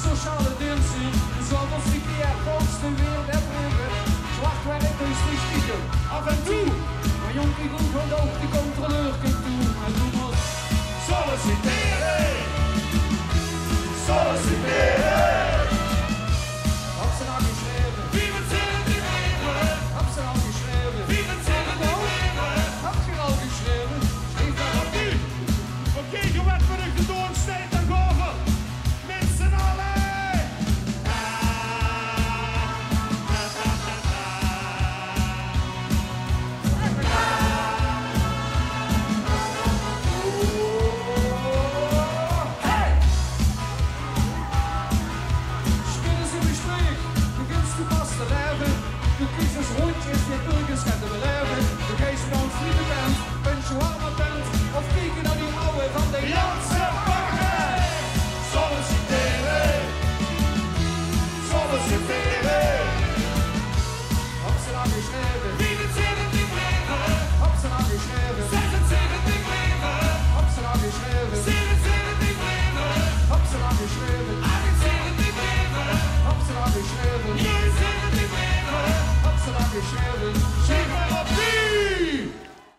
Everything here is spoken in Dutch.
sociale diensten, zoals die keer grootste wereld hebben. Zwachtwerk is wichtig, af en toe. Maar jonkie goed van ook die controleur kunt doen. En doe maar solliciteren. Solliciteren. Hab ze nou geschreven? Wie met zin in die leven? Hab ze nou geschreven? Wie met zin in die leven? Hab je al geschreven? Schreef dat op nu. Oké, je werd voor de gedoornstijd en boven. Met z'n allen. Du kiest als rondjes je burgers gaat te beleven. De geest van ons lieve bent, ben je warme bent. Of kijken naar die oude van de Janse bakken. Solliciteren. Solliciteren. Hab ze nou geschreven? Wie met zin in die leven? Hab ze nou geschreven? 26 leven. Hab ze nou geschreven? 27 leven. Hab ze nou geschreven? 28 leven. Hab ze nou geschreven? 29 leven. Hab ze nou geschreven? Zeg maar op